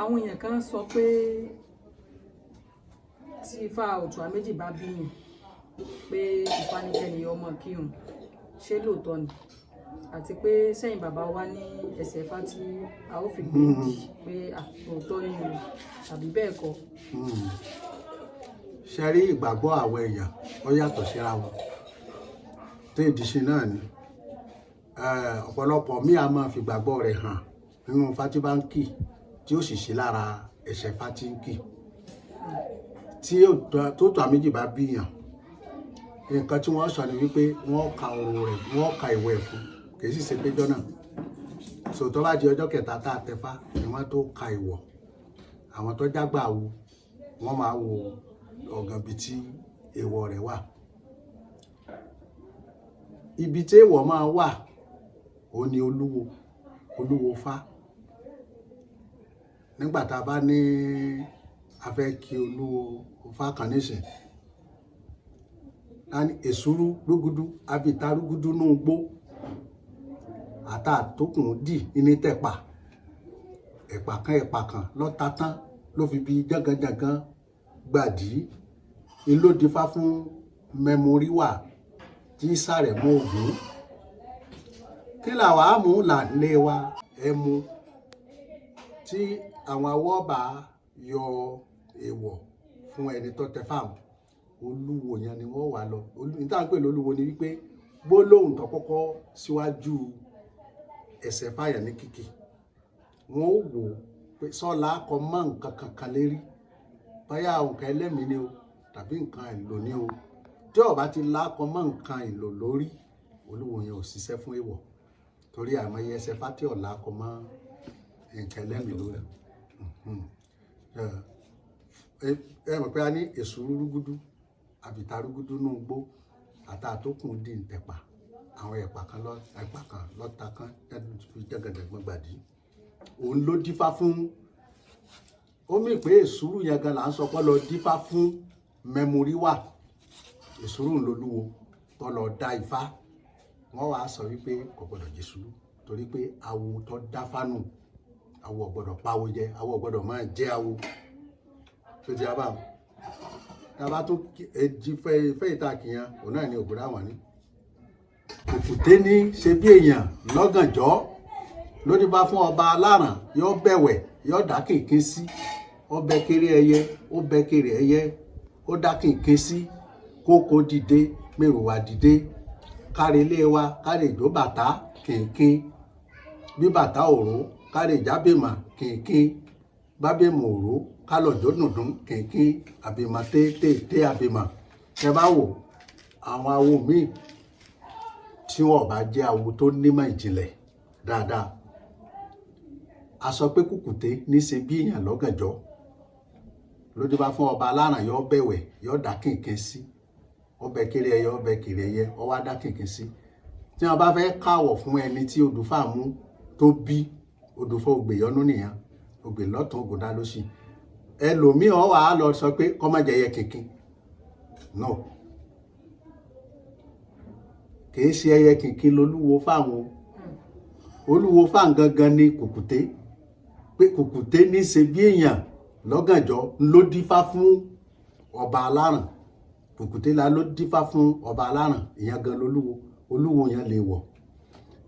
àwọn èèyàn kan sọ pé tí Ifá Otua méjì bá bíyàn pé ìfanikẹ́ni ọmọ kírun ṣé lóòótọ́ ni àti pé sẹ́yìn bàbá wa ní ẹsẹ̀ Ifá tí a ó fi gbé dì pé àtòótọ́ ni o tàbí bẹ́ẹ̀ kọ́. ṣe rí ìgbàgbọ́ àwọn èèyàn ó yàtọ̀ síra wọn tó ìdíṣe náà ni ọ̀pọ̀lọpọ̀ míì a máa fi ìgbàgbọ́ rẹ̀ hàn nínú fátibáǹkì tí ó sì ṣe lára ẹ̀ṣẹ̀ fátíǹkì tí Otua méjì bá bíyàn nǹkan tí wọ́n sọ ni wípé wọ́n ka ọ̀rọ̀ rẹ̀ wọ́n ka ìwé ẹ̀ fún kì í sì ṣe péjọ náà sòtọ́ bá di ọjọ́ kẹta tá a tẹfá ni wọ́n tó ka ìwọ̀ àwọn tó jágbà wo wọ́n máa wo ọ̀gàn bíi tí èèwọ̀ rẹ̀ wà ibi tí èèwọ̀ máa wà ó ní olúwo fá nígbà tá a bá ní a fẹ́ kí olúwo fá kan nísìn láni èsúrú rúgudu abìta rúgudu nù gbó àtàtókùn dì ní tẹ̀pà ẹ̀pà kan lọ́ta tán ló fi bí jánganjàngan gbàdí ìlódìfá fún Famoriyo tí sàrẹ̀ mọ́ ògún kí làwọn àmú là lé wa ẹmu tí àwọn awọ́ba yọ èèwọ̀ fún ẹni tó tẹ fáwọn olúwo yẹn ni wọ́n wà lọ níta ń pè lólúwo ni wípé gbólóhùn tó kọ́kọ́ síwájú ẹsẹ̀ fáyà ní kìkì wọ́n ó wò pé sọ́la kọ mọ́ nǹkan kankan lérí báyà nǹkan ẹlẹ́mìí ni o tàbí nǹkan èlò ni o tí ó bá ti lákọ mọ́ nǹkan èlò lórí olúwo yẹn ò ṣiṣẹ́ fún èèwọ̀ torí àmọye ẹsẹ̀ fátí ọ̀la kọ mọ́ nǹkan ẹlẹ́mìí lórí ẹ mọ̀ pé a ní èso rúgúdú àbìtà rúgúdú nù gbó àtàtókùn dì ń tẹ̀pà àwọn ẹ̀pà kan lọ́ta kan fi jẹ́gẹ̀dẹ̀gbọ́n gbàdí òun ló dífá fún ó mì pé èsúrú yẹn gan là ń sọ pé lọ dífá fún Famoriyo èsúrú ńlọlúwo tó lọ dá ifá wọ́n wàá sọ wípé kò gbọdọ̀ jésùrú torí pé awo tó dáfánù awo ọ̀gbọdọ̀ pawó jẹ awo ọ̀gbọdọ̀ máa jẹ awo tó ti abá tàbá tó jí fẹ́ ìtàkìyàn òun náà ni ògbódà wọn ní òkùté ní ṣe bí èèyàn lọ́gànjọ́ ló ní bá fún ọba aláràn yóò bẹ̀wẹ̀ yóò dá kìnkín sí ó bẹ kéré ẹyẹ ó bẹ kéré ẹyẹ ó dá kìnkín sí kókó dìde mèrùwà dìde kárí ilé wa kárí ìjó bàtà kìnkín bí bàtà òró kárí ìjábèmà kìnkín bábèmà òró kálọ̀jọ́ dùndún kìnkín àbèmà tètè àbèmà ẹ bá wò àwọn awo míì tí wọn bá jẹ́ awo tó nímọ̀ ìjìnlẹ̀ dáadáa a sọ pé kùkùté ní ṣe bí èèyàn lọ́gànjọ́ lójú bá fún ọba aláràn yọ bẹ̀wẹ̀ yọ dá kìnkín sí ọbẹ̀ kéré ẹyẹ ọbẹ̀ kéré ẹyẹ ọwọ́ dá kìnkín sí tí wọn bá fẹ́ káwọ̀ fún ẹni tí odùfà mú tó bí odùfà ògbèyọnú nìyẹn ògbè lọ́tún ògùdá lósì ẹlòmíì ọ wà á lọ sọ pé kọ́ má jẹ ẹyẹ kìnkín no kìí ṣe ẹyẹ kìnkín lolúwo fáwọn olúwo fáwọn gangan ní kùkùté pé kùkùté ní ṣe bí èèyàn lọ́gànjọ́ ló dífá fún ọba aláràn kùkùté la ló dífá fún ọba aláràn ìyẹn gan lolúwo olúwo yẹn lè wọ̀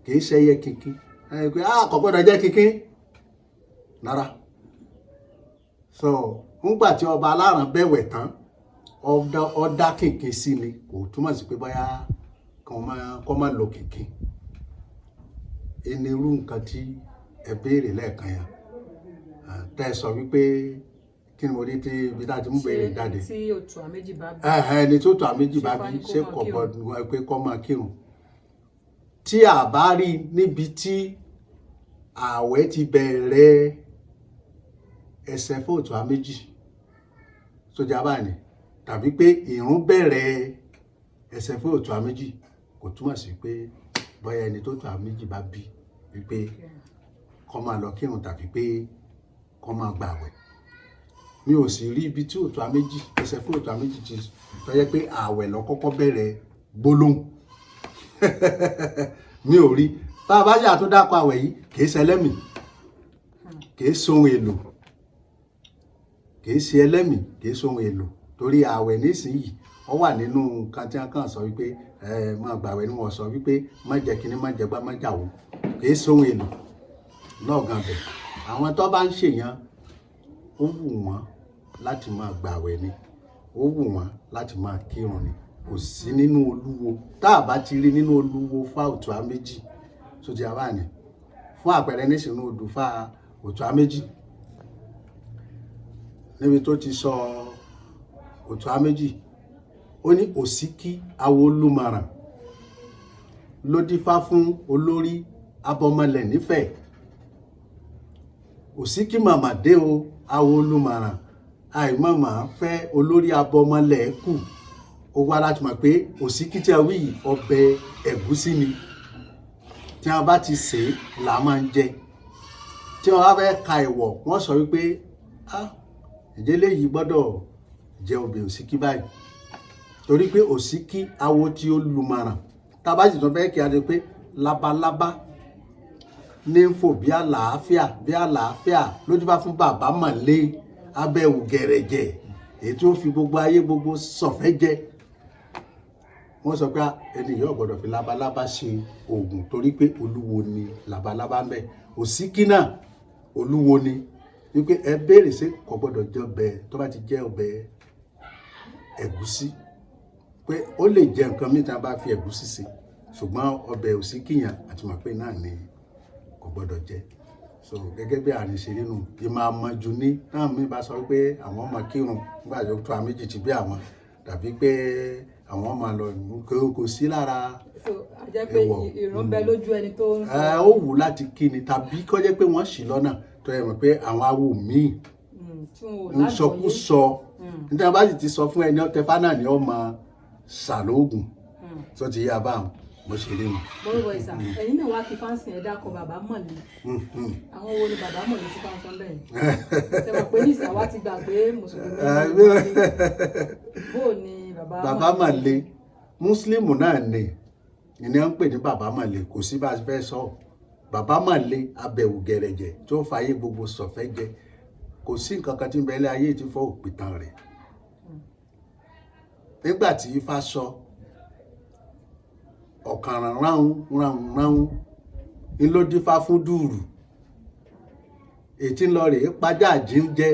kìí ṣe ẹyẹ kìnkín ẹ pé kò gbọ́dọ̀ jẹ́ kìnkín rárá so ńgbà tí ọba aláràn bẹ̀wẹ̀ tán ọdá kìnkín sí ni kò túmọ̀ sí pé bóyá kọ́ máa lo kìnkín irú nǹkan tí ẹ béèrè lẹ́ẹ̀kan yẹn tẹ́ ẹ sọ wípé kí ni mo rí tí ibi tá a ti mú béèrè jáde tí Otua méjì bá bí ẹni tí Otua méjì bá bí ṣé kò gbọdọ̀ pé kọ́ máa kírun tí a bá rí níbi tí ààwẹ̀ ti bẹ̀rẹ̀ ẹsẹ̀ fún Otua méjì sójà báyìí tàbí pé ìrun bẹ̀rẹ̀ ẹsẹ̀ fún Otua méjì kò túmọ̀ sí pé bóyá ẹni tó Otua méjì bá bí wípé kó máa lọ kírun tàbí pé kó máa gbààwẹ̀ mi ò sì rí ibi tí Otua méjì ẹsẹ̀ fún Otua méjì ti tó yẹ pé ààwẹ̀ lọ kọ́kọ́ bẹ̀rẹ̀ gbólóhùn mi ò rí bá a bá ṣe àtúndákọ ààwẹ̀ yìí kìí ṣẹlẹ́mì kìí sohun èlò kìí ṣe ẹlẹ́mìí kìí ṣe ohun èlò torí ààwẹ̀ nísìnyí ó wà nínú nǹkan tí wọ́n kàn sọ wípé máa gbààwẹ̀ ni wọ́n sọ wípé má jẹ kíní má jẹ gbá má jàwó kìí ṣe ohun èlò lọ́ọ̀gàn bẹ̀ àwọn tó bá ń ṣèyàn ó wù wọ́n láti máa gbààwẹ̀ ni ó wù wọ́n láti máa kírun ni kò sí nínú olúwo tá a bá ti rí nínú olúwo fá Otua méjì sóti àbá ni fún àpẹẹrẹ nísìnyí odù fá Otua méjì níbi tó ti sọ Otua méjì ó ní òsíkí awo olúmaràn ló dífá fún olórí abọmọlẹ̀ nífẹ̀ẹ́ òsíkí màmá dé o awo olúmaràn àìmọ̀mọ̀ fẹ́ olórí abọmọlẹ̀ kù ó wá láti mọ̀ pé òsíkí tí a wí ọbẹ̀ ẹ̀gúsí ni tí wọ́n bá ti sè é là máa ń jẹ tí wọ́n bá fẹ́ ka ìwọ̀ wọ́n sọ wípé ìdílé yìí gbọ́dọ̀ jẹ ọbẹ̀ òsíkí báyìí torí pé òsíkí awo tí ó lumàràn tá a bá sì tún fẹ́ kí a di pé labalábá ní ń fò bí àlàáfíà lójú bá fún bàbá mọ̀lẹ́ abẹ́wò gẹ̀rẹ̀jẹ̀ èyí tí ó fi gbogbo ayé gbogbo sọ̀fẹ́ jẹ wọ́n sọ pé ẹni yóò gbọ́dọ̀ fi labalábá ṣe oògùn torí pé olúwo ni labalábá ń bẹ òsíkí náà olúwo ni wípé ẹ béèrè sí kò gbọ́dọ̀ jẹ ọbẹ̀ tó bá ti jẹ ọbẹ̀ ẹ̀gúsí pé ó lè jẹ nǹkan míì tí a bá fi ẹ̀gúsí sí ṣùgbọ́n ọbẹ̀ òsíkí yẹn àti mọ̀ pé náà ni kò gbọ́dọ̀ jẹ so gẹ́gẹ́ bí àrùn ṣe nínú ìmọ̀ àmọ̀jù ní náà mi bá sọ pé àwọn ọmọ kírun nígbà tó tó àméjì ti bí àwọn tàbí pé àwọn ọmọ lọ kò sí lára ẹwọ ìrun bẹ lójú ẹni tó ń sọ. ó wù láti kí ni tàbí kó jẹ́ pé wọ́n ṣì lọ́nà tó yẹ mọ̀ pé àwọn awo míì ń sọkúsọ nítorí wọn bá sì ti sọ fún ẹni ọtẹfá náà ni ó máa ṣàlóògùn tó ti yá báwọn bó ṣe rí mi. bọ́lú ìsà ẹ̀yin náà wá kí fáǹsì ẹ̀ dákọ̀ bàbá mọ̀lẹ́ àwọn wo ni bàbá mọ̀lẹ́ ti fáǹsì ọ̀bẹ yìí ṣe mọ̀ pé nísà wá ti gbà pé mùsùlùmí bó ni bàbá mọ̀lẹ́ mùsùlùmí náà ni ìní à ń pè ní bàbá mọ̀lẹ́ kò sí bá a fẹ́ sọ bàbá mọ̀lẹ́ abẹ̀wò gẹ̀rẹ̀jẹ̀ tó fàyè gbogbo sọ̀fẹ́ jẹ kò sí nǹkan kan tí ń bẹ ilé ayé tí fọ́ òpìtàn rẹ̀ nígbà tí Ifá sọ ọ̀kànràn ráhùn ní ló dífá fún dùrù ètí ń lọ rèé pàjá jíjẹ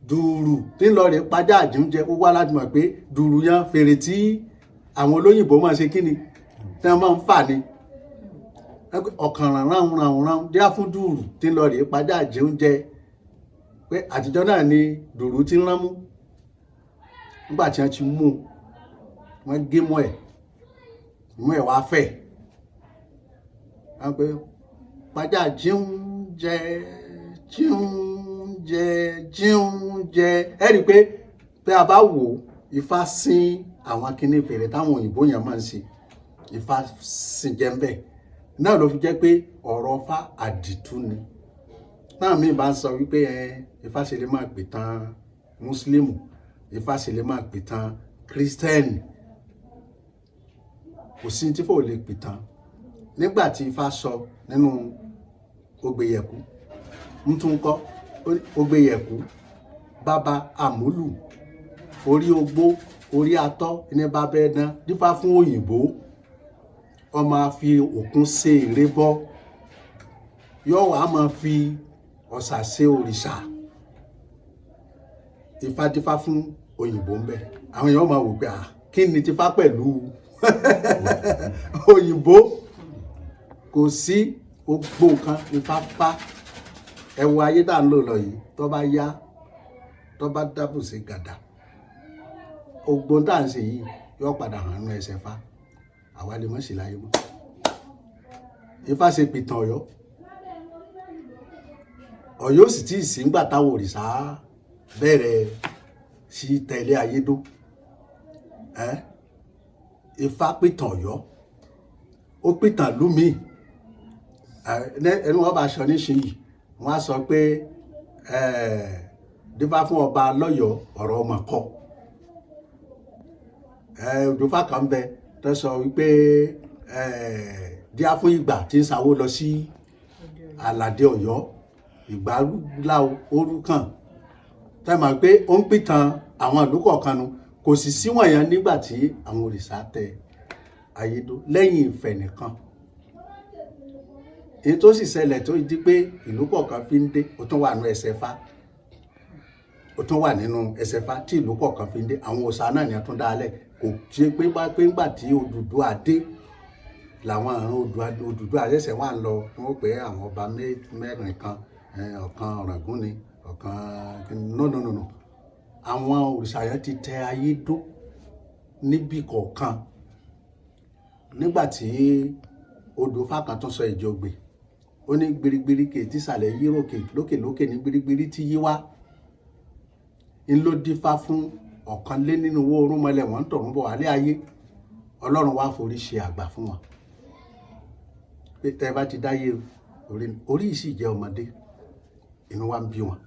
dùrù tí ń lọ rèé pàjá jíjẹ ó wá láti mọ̀ pé dùrù yẹn fèrè tí àwọn olóyìnbó máa ṣe kíni tí wọ́n máa ń fà ni ọ̀kànràn ráhùn díá fún dùrù tí ń lọ rèé pàjá jíjẹ pé àtijọ́ náà ni dùrù ti ń rán mú nígbà tí wọ́n ti mú wọ́n gé mọ́ ẹ̀ wá fẹ̀ wọ́n pé pàjá jíúnjẹ ẹ rí i pé a bá wò Ifá sín àwọn kinní fèrè táwọn òyìnbó yẹn máa ń ṣe Ifá sín jẹ́ ń bẹ̀ náà ló fi jẹ́ pé ọ̀rọ̀ Ifá àdìtú ni náà mi bá ń sọ wípé Ifá ṣe lè máa pè tán mùsùlùmù Ifá ṣe lè máa pè tán kírísítẹ́nì kò sí tí fò lè pè tán nígbà tí Ifá sọ nínú Ogbèyẹ̀kú ń tún kọ́ Ogbèyẹ̀kú bàbá àmúlù orí ogbó orí atọ́ ní bàbá ẹ̀dán dífá fún òyìnbó ọmọ fi òkun ṣe ère bọ́ yóò wá máa fi ọ̀sà ṣe òrìṣà Ifá dífá fún òyìnbó ń bẹ àwọn èèyàn máa wò pé kí ni tífá pẹ̀lú òyìnbó kò sí gbogbo nǹkan Ifá fá ẹ wo ayé tá à ń lò lọ yìí tó bá yá tó bá dábò sí gàdà ògbón tá à ń ṣe yìí yóò padà hàn nínú ẹsẹ̀ Ifá àwa lè mọ̀ sí láyé mọ́ Ifá ṣe pìtàn Ọ̀yọ́ sì tí ì sí ńgbà táwọn òrìṣà bẹ̀rẹ̀ sí tẹ̀lé ayédó Ifá pìtàn Ọ̀yọ́ ó pìtàn lúmi ẹni wọn bá aṣọ níṣìyí wọn á sọ pé dífá fún ọba lọ́yọ̀ọ́ ọ̀rọ̀ ọmọ kọ òdòfà kan bẹ tó sọ wípé díá fún ìgbà tí ń sáwó lọ sí Àlàdé Ọ̀yọ́ ìgbàlá orúkàn tẹ́ mọ̀ pé ó ń pìtàn àwọn ìlú kọ̀ọ̀kan nu kò sì sí wọ̀nyẹn nígbà tí àwọn òrìṣà tẹ ayédó lẹ́yìn Ifẹ̀ nìkan èyí tó sì ṣẹlẹ̀ tó di pé ìlú kọ̀ọ̀kan fi ń dé ó tún wà nínú ẹsẹ̀fá ó tún wà nínú ẹsẹ̀fá tí ìlú kọ̀ọ̀kan fi ń dé àwọn òòṣà náà ni a tún dálẹ̀ kò ṣe pé ńgbà tí Odùduwà dé làwọn àrùn Odùduwà ṣẹ̀ṣẹ̀ wà ń lọ wọ́n pé àwọn ọba mẹ́rin kan ọ̀kan Ọ̀ràngún ni ọ̀kan no àwọn òrìṣà yẹn ti tẹ ayédó níbì kọ̀ọ̀kan nígbà tí odò fákan tún sọ ìjọgbe ó ní gbirigbiri kè tí ìsàlẹ̀ yí lókè ní gbirigbiri tí yí wá ń ló dífá fún ọ̀kan lé nínú owó orúnmọlẹ̀ wọ́n ń tọ̀run bọ̀ wálé ayé Ọlọ́run wá forí ṣe àgbà fún wọn pé tẹ́ bá ti dáyé orí yìí sì jẹ́ ọmọdé inú wa ń bí wọn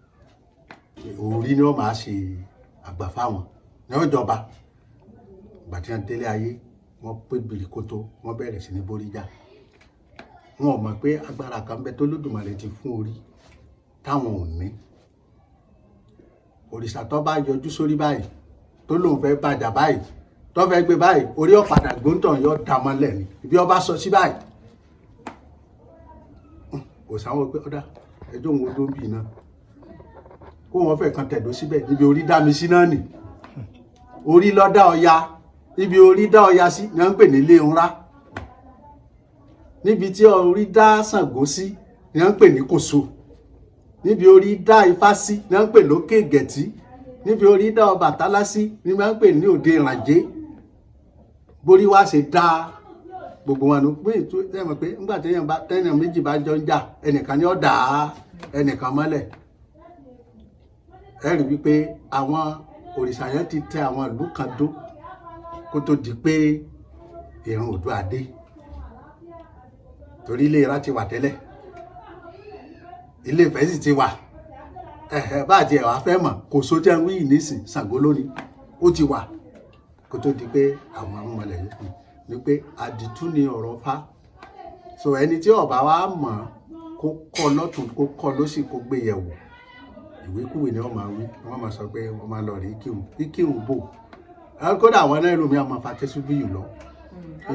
orí ni wọ́n máa ṣe àgbà fáwọn ní ọjọba ìgbà tí wọ́n délé ayé wọ́n pé bìrìkótó wọ́n bẹ̀rẹ̀ sí ní boríjà wọn ò mọ̀ pé agbára kan bẹ tó lódùmarè ti fún orí táwọn ò ní òrìṣà tó bá yọjú sórí báyìí tó lóun fẹ́ bàjà báyìí tó fẹ́ gbé báyìí orí ọ̀padà gbóǹtàn yọ dá mọ́lẹ̀ ni ibi ọba sọ sí báyìí kò sáwọn pé ọ̀dà ẹjọ́ òun odó ń bì náà kó wọn fẹ́ kan tẹ̀dó síbẹ̀ níbi orí dá mi sí náà nì orí ló dá Ọya níbi orí dá Ọya sí ni wọ́n ń pè ní ilé ńlá níbi tí orí dá Ṣàngó sí ni wọ́n ń pè ní Kòso níbi orí dá Ifá sí ni wọ́n ń pè lókè Gẹ̀tì níbi orí dá Ọbàtálá sí ni wọ́n ń pè ní òde Ìrànjé borí wá ṣe dá gbogbo wọn nù pé ètò ẹ mọ̀ pé nígbà téèyàn méjì bá jọ ń jà ẹnìkan ni ó dá ẹnìkan mọ́lẹ̀ ẹ rí wípé àwọn òrìṣà yẹn ti tẹ àwọn ìlú kan dó kó tó di pé ìrun Oòduà dé torí ilé Ìrá ti wà tẹ́lẹ̀ Ilé Ifẹ̀ sì ti wà bá àti ẹ̀wà fẹ́ mọ̀ Kòso tí wọ́n wí nísìn Ṣàngó lónìí ó ti wà kó tó di pé àwọn arúnmọlẹ̀ yìí kù ni pé àdìtú ni ọ̀rọ̀ Fá so ẹni tí ó bá wa mọ̀ kó kọ́ lọ́tún kó kọ́ lósì kó gbé yẹ̀wò ìwékúwé ni wọ́n máa wí wọ́n máa sọ pé wọ́n máa lọ rí kírun bò kódà àwọn náà lómi àwọn afakẹ́sù bí yìí lọ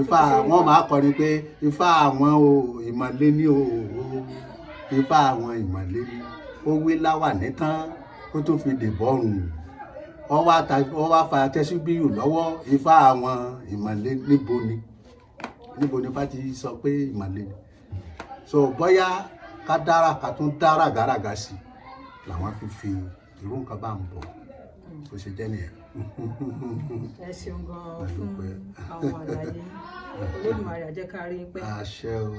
Ifá wọn máa kọrin pé Ifá àwọn ìmọ̀lé ní Ifá àwọn ìmọ̀lé ní ó wé láwà nítán kó tó fi dè bọ́rùn wọ́n wá fa tẹ́sù bí yìí lọ́wọ́ Ifá àwọn ìmọ̀lé níbo ni Ifá ti sọ pé ìmọ̀lé ni so bóyá ká tún dára gàràgà sí làwọn fi irú nǹkan bá ń bọ̀ bó ṣe jẹ́ nìyẹn. ẹ ṣeun gan-an fún àwọn àlàyé Olódùmarè á jẹ́ ká rí pé. àṣẹ o.